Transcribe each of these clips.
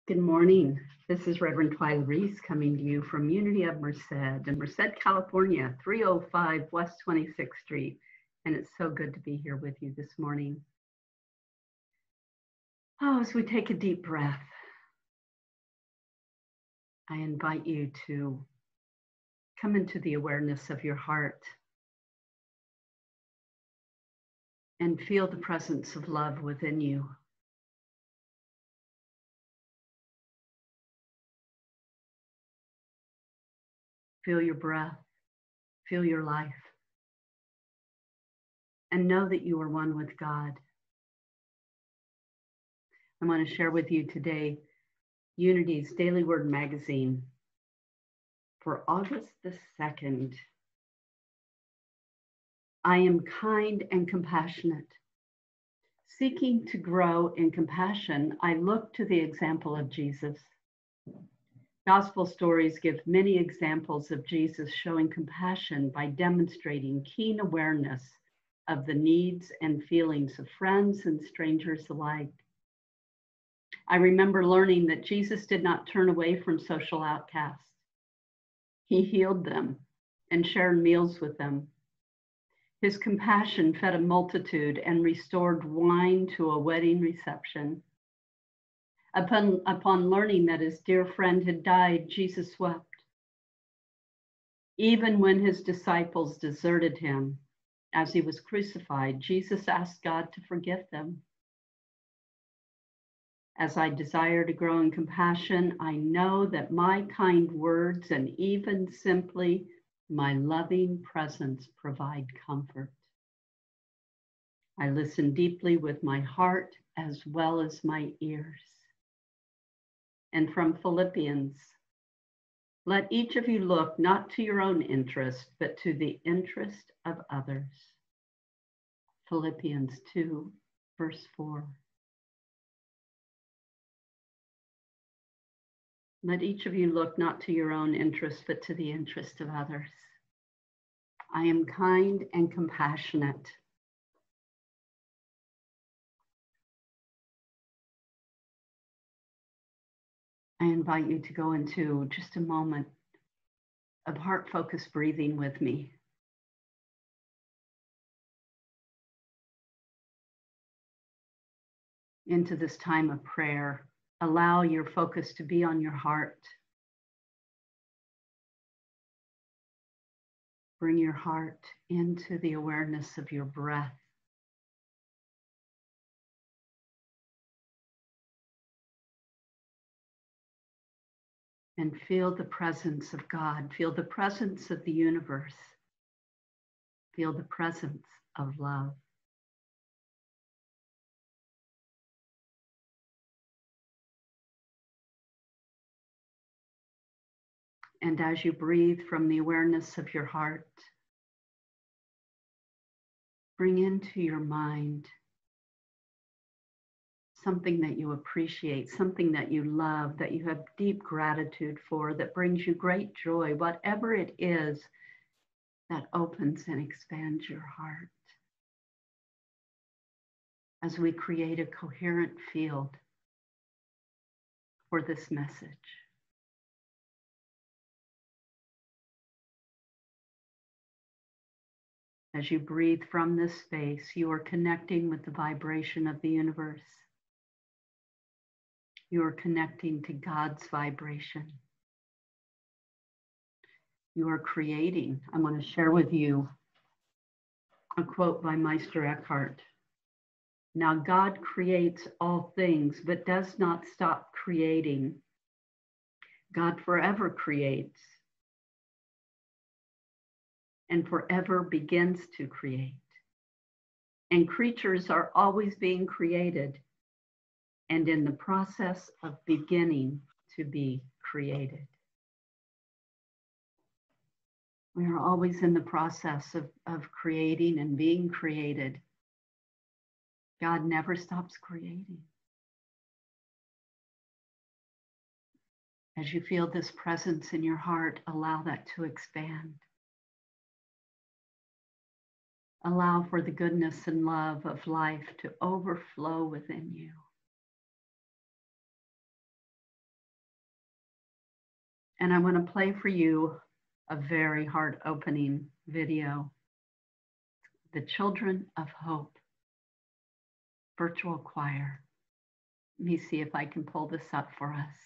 Good morning. This is Reverend Twyla Reece coming to you from Unity of Merced in Merced, California, 305 West 26th Street. And it's so good to be here with you this morning. As we take a deep breath, I invite you to come into the awareness of your heart and feel the presence of love within you. Feel your breath, feel your life, and know that you are one with God. I want to share with you today Unity's Daily Word Magazine for August the 2nd. I am kind and compassionate. Seeking to grow in compassion, I look to the example of Jesus. Gospel stories give many examples of Jesus showing compassion by demonstrating keen awareness of the needs and feelings of friends and strangers alike. I remember learning that Jesus did not turn away from social outcasts. He healed them and shared meals with them. His compassion fed a multitude and restored wine to a wedding reception. Upon learning that his dear friend had died, Jesus wept. Even when his disciples deserted him as he was crucified, Jesus asked God to forgive them. As I desire to grow in compassion, I know that my kind words and even simply my loving presence provide comfort. I listen deeply with my heart as well as my ears. And from Philippians, let each of you look not to your own interest, but to the interest of others. Philippians 2, verse 4. Let each of you look not to your own interest, but to the interest of others. I am kind and compassionate. I invite you to go into just a moment of heart-focused breathing with me. Into this time of prayer, allow your focus to be on your heart. Bring your heart into the awareness of your breath. And feel the presence of God. Feel the presence of the universe. Feel the presence of love. And as you breathe from the awareness of your heart, bring into your mind something that you appreciate, something that you love, that you have deep gratitude for, that brings you great joy, whatever it is that opens and expands your heart. As we create a coherent field for this message. As you breathe from this space, you are connecting with the vibration of the universe. You are connecting to God's vibration. You are creating. I want to share with you a quote by Meister Eckhart. Now, God creates all things, but does not stop creating. God forever creates and forever begins to create. And creatures are always being created and in the process of beginning to be created. We are always in the process of creating and being created. God never stops creating. As you feel this presence in your heart, allow that to expand. Allow for the goodness and love of life to overflow within you. And I want to play for you a very heart opening video. The Children of Hope virtual choir. Let me see if I can pull this up for us.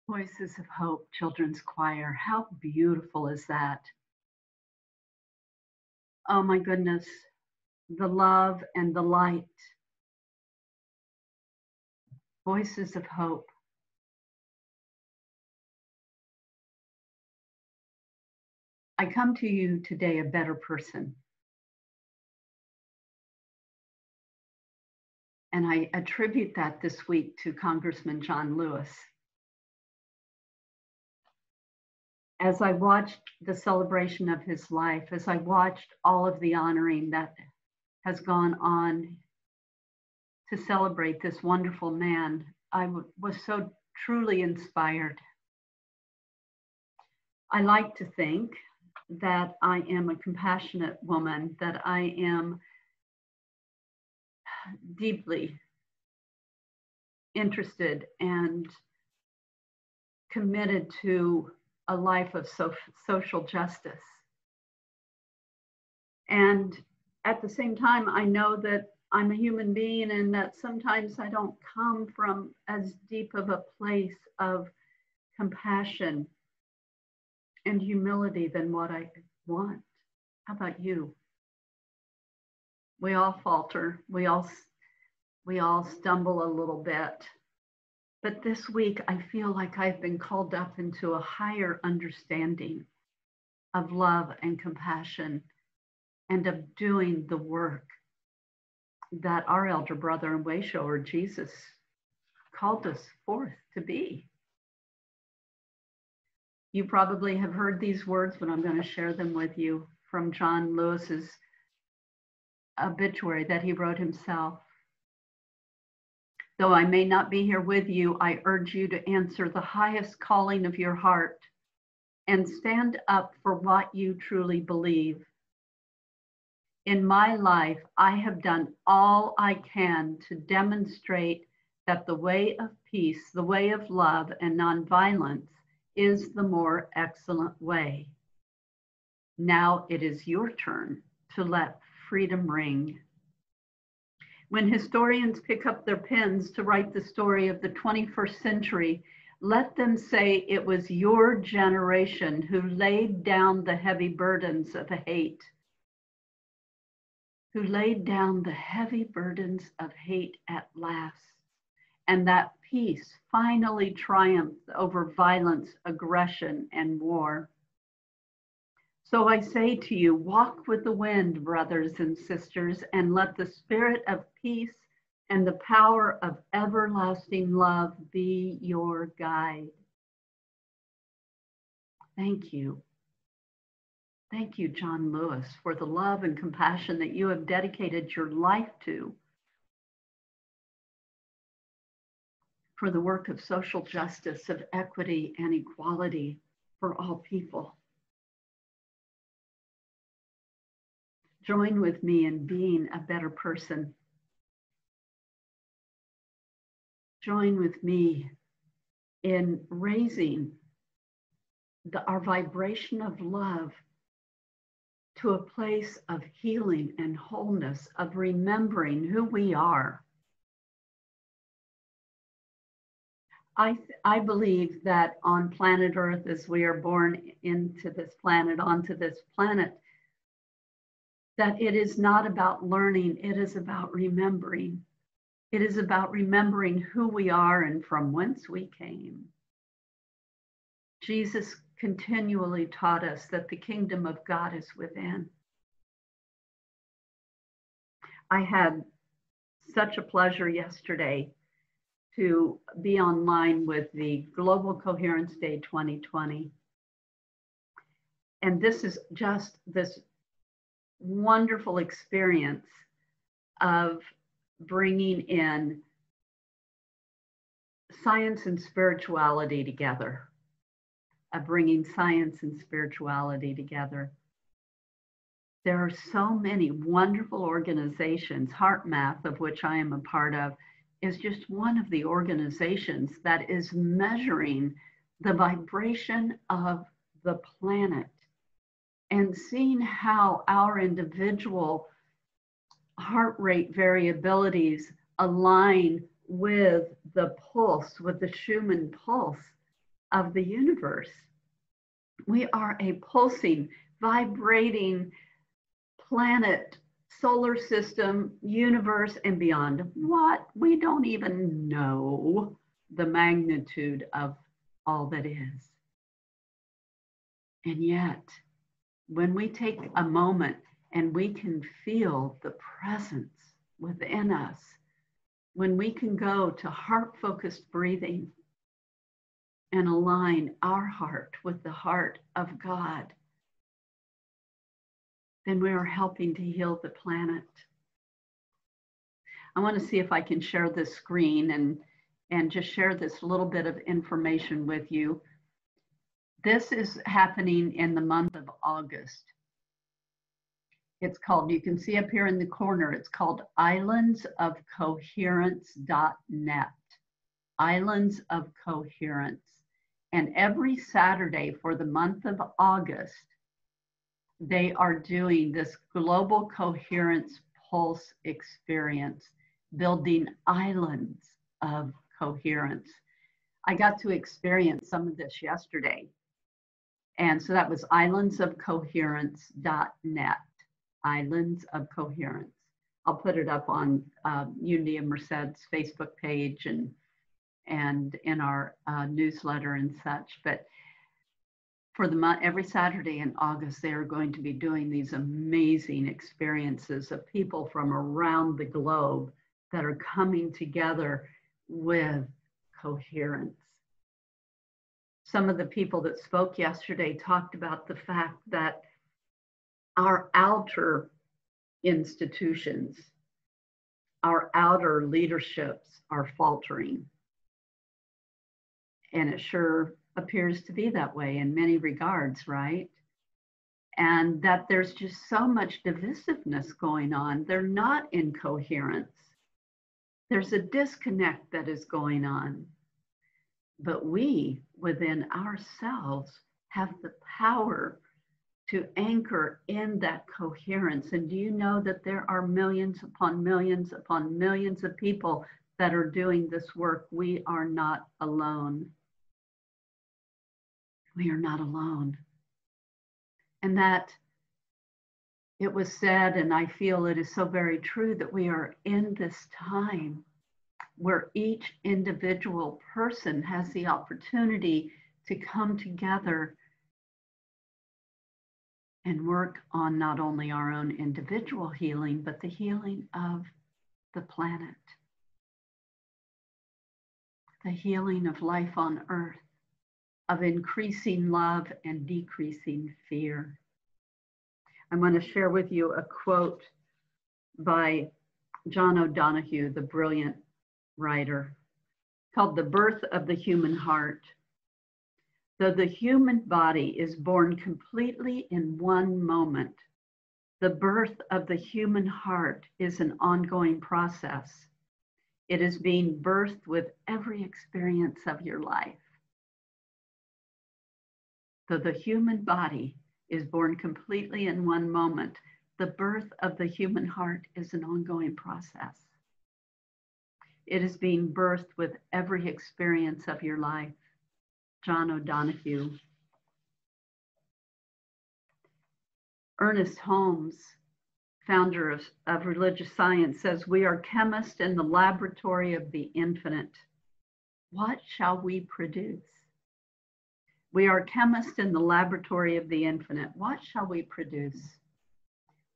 Voices of Hope Children's Choir. How beautiful is that? Oh my goodness, the love and the light. Voices of Hope. I come to you today a better person. And I attribute that this week to Congressman John Lewis. As I watched the celebration of his life, as I watched all of the honoring that has gone on to celebrate this wonderful man, I was so truly inspired. I like to think that I am a compassionate woman, that I am deeply interested and committed to a life of social justice. And at the same time, I know that I'm a human being and that sometimes I don't come from as deep of a place of compassion and humility than what I want. How about you? We all falter. We all stumble a little bit. But this week, I feel like I've been called up into a higher understanding of love and compassion and of doing the work that our elder brother and way shower, Jesus, called us forth to be. You probably have heard these words, but I'm going to share them with you from John Lewis's obituary that he wrote himself. Though I may not be here with you, I urge you to answer the highest calling of your heart and stand up for what you truly believe. In my life, I have done all I can to demonstrate that the way of peace, the way of love and nonviolence is the more excellent way. Now it is your turn to let freedom ring. When historians pick up their pens to write the story of the 21st century, let them say it was your generation who laid down the heavy burdens of hate, who laid down the heavy burdens of hate at last, and that peace finally triumphed over violence, aggression, and war. So I say to you, walk with the wind, brothers and sisters, and let the spirit of peace and the power of everlasting love be your guide. Thank you. Thank you, John Lewis, for the love and compassion that you have dedicated your life to, for the work of social justice, of equity and equality for all people. Join with me in being a better person. Join with me in raising our vibration of love to a place of healing and wholeness, of remembering who we are. I believe that on planet Earth, as we are born into this planet, onto this planet, that it is not about learning, it is about remembering. It is about remembering who we are and from whence we came. Jesus continually taught us that the kingdom of God is within. I had such a pleasure yesterday to be online with the Global Coherence Day 2020. And this is just this wonderful experience of bringing in science and spirituality together, of bringing science and spirituality together. There are so many wonderful organizations. HeartMath, of which I am a part of, is just one of the organizations that is measuring the vibration of the planet and seeing how our individual heart rate variabilities align with the pulse, with the Schumann pulse of the universe. We are a pulsing, vibrating planet, solar system, universe, and beyond. What? We don't even know the magnitude of all that is. And yet, when we take a moment and we can feel the presence within us, when we can go to heart-focused breathing and align our heart with the heart of God, then we are helping to heal the planet. I want to see if I can share this screen and just share this little bit of information with you. This is happening in the month of August. It's called, you can see up here in the corner, it's called islandsofcoherence.net. Islands of Coherence. And every Saturday for the month of August, they are doing this global coherence pulse experience, building islands of coherence. I got to experience some of this yesterday. And so that was islandsofcoherence.net, Islands of Coherence. I'll put it up on Unity of Merced's Facebook page and in our newsletter and such. But for the month, every Saturday in August, they are going to be doing these amazing experiences of people from around the globe that are coming together with coherence. Some of the people that spoke yesterday talked about the fact that our outer institutions, our outer leaderships are faltering. And it sure appears to be that way in many regards, right? And that there's just so much divisiveness going on. They're not in coherence. There's a disconnect that is going on. But we, within ourselves, have the power to anchor in that coherence. And do you know that there are millions upon millions upon millions of people that are doing this work? We are not alone. We are not alone. And that it was said, and I feel it is so very true, that we are in this time where each individual person has the opportunity to come together and work on not only our own individual healing, but the healing of the planet, the healing of life on earth, of increasing love and decreasing fear. I want to share with you a quote by John O'Donohue, the brilliant writer, called "The Birth of the Human Heart." Though the human body is born completely in one moment, the birth of the human heart is an ongoing process. It is being birthed with every experience of your life. Though the human body is born completely in one moment, the birth of the human heart is an ongoing process. It is being birthed with every experience of your life. John O'Donohue. Ernest Holmes, founder of religious science, says, "We are chemists in the laboratory of the infinite. What shall we produce?" We are chemists in the laboratory of the infinite. What shall we produce?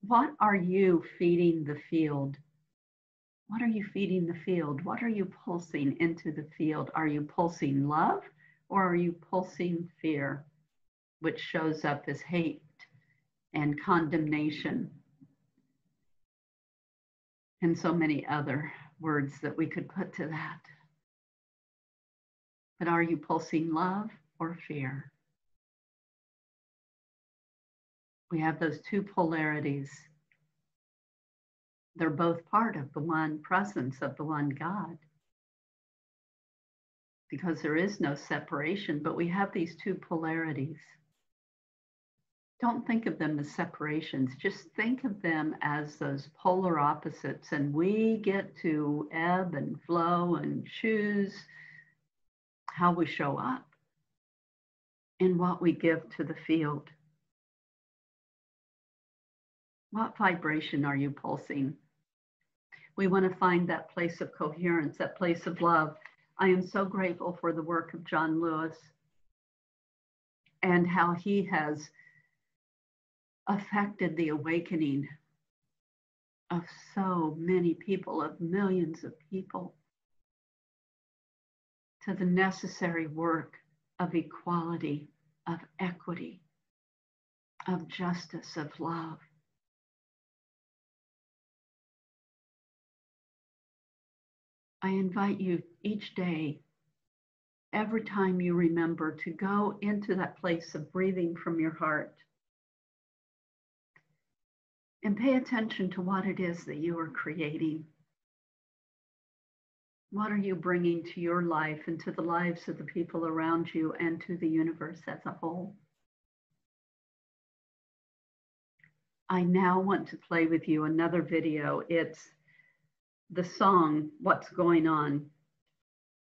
What are you feeding the field? What are you feeding the field? What are you pulsing into the field? Are you pulsing love, or are you pulsing fear, which shows up as hate and condemnation and so many other words that we could put to that? But are you pulsing love or fear? We have those two polarities. They're both part of the one presence of the one God, because there is no separation, but we have these two polarities. Don't think of them as separations, just think of them as those polar opposites, and we get to ebb and flow and choose how we show up and what we give to the field. What vibration are you pulsing? We want to find that place of coherence, that place of love. I am so grateful for the work of John Lewis and how he has affected the awakening of so many people, of millions of people, to the necessary work of equality, of equity, of justice, of love. I invite you each day, every time you remember, to go into that place of breathing from your heart and pay attention to what it is that you are creating. What are you bringing to your life and to the lives of the people around you and to the universe as a whole? I now want to play with you another video. It's the song, What's Going On,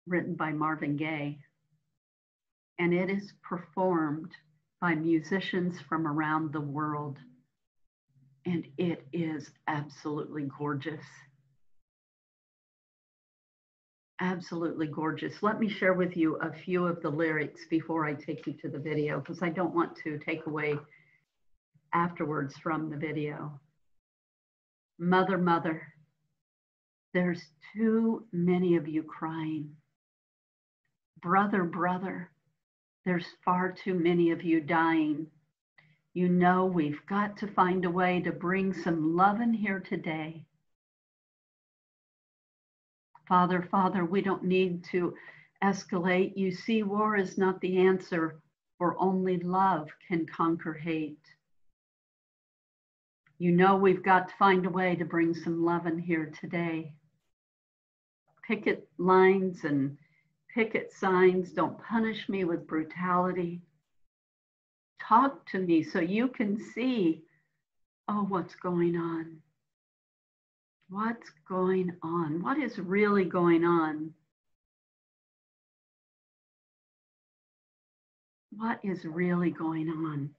written by Marvin Gaye. And it is performed by musicians from around the world. And it is absolutely gorgeous. Absolutely gorgeous. Let me share with you a few of the lyrics before I take you to the video, because I don't want to take away afterwards from the video. Mother, mother, there's too many of you crying. Brother, brother, there's far too many of you dying. You know we've got to find a way to bring some love in here today. Father, Father, we don't need to escalate. You see, war is not the answer, for only love can conquer hate. You know we've got to find a way to bring some love in here today. Picket lines and picket signs don't punish me with brutality. Talk to me so you can see, oh, what's going on? What's going on? What is really going on? What is really going on?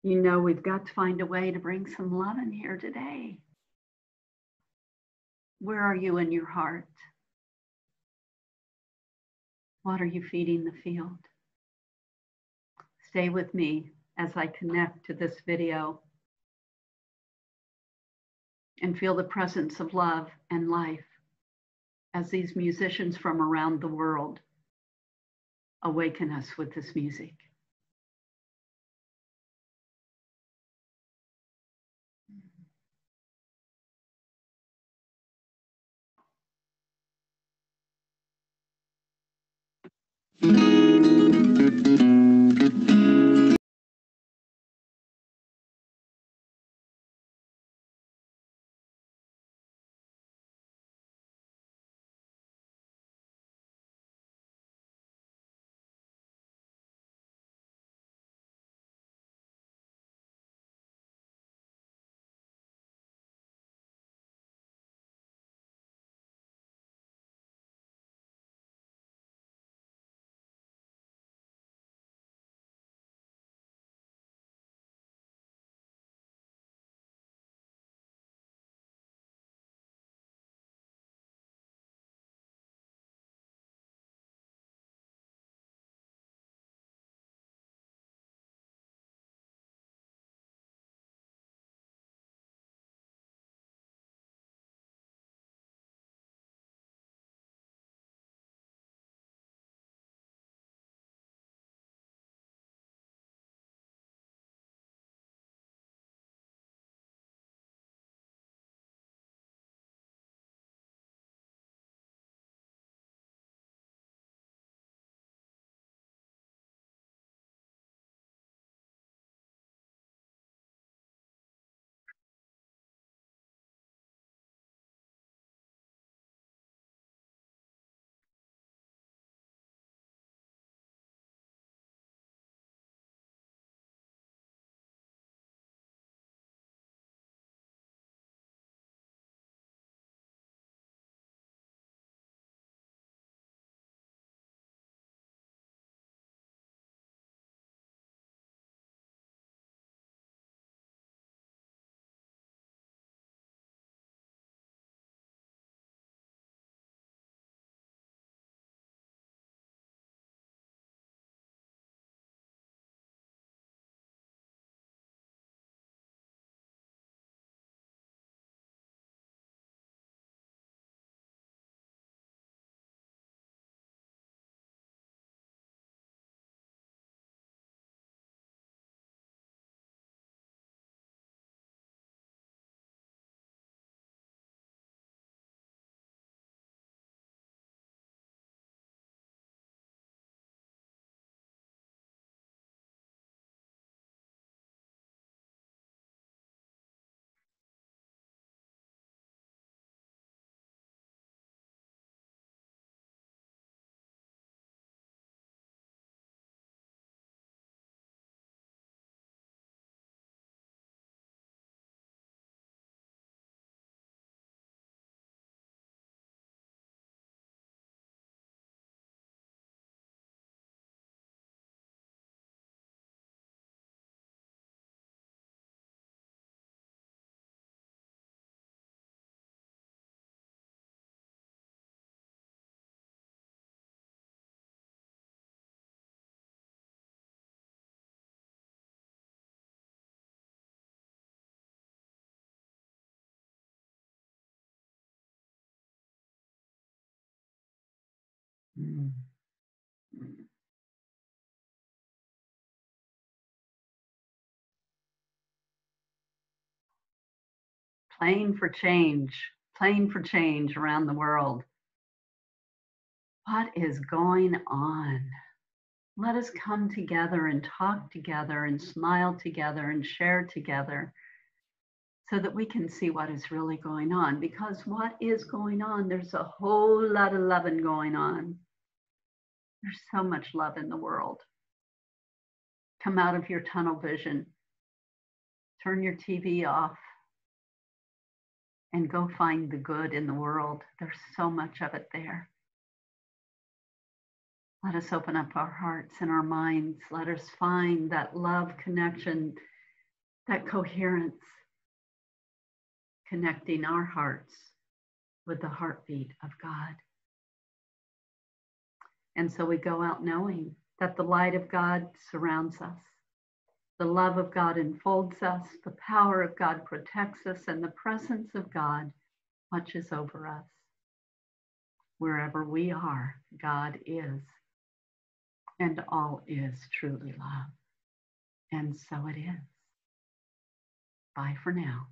You know, we've got to find a way to bring some love in here today. Where are you in your heart? What are you feeding the field? Stay with me as I connect to this video and feel the presence of love and life as these musicians from around the world awaken us with this music. Mm. Playing for change around the world. What is going on? Let us come together and talk together and smile together and share together so that we can see what is really going on. Because what is going on? There's a whole lot of loving going on. There's so much love in the world. Come out of your tunnel vision. Turn your TV off and go find the good in the world. There's so much of it there. Let us open up our hearts and our minds. Let us find that love connection, that coherence, connecting our hearts with the heartbeat of God. And so we go out knowing that the light of God surrounds us. The love of God enfolds us. The power of God protects us, and the presence of God watches over us. Wherever we are, God is. And all is truly love. And so it is. Bye for now.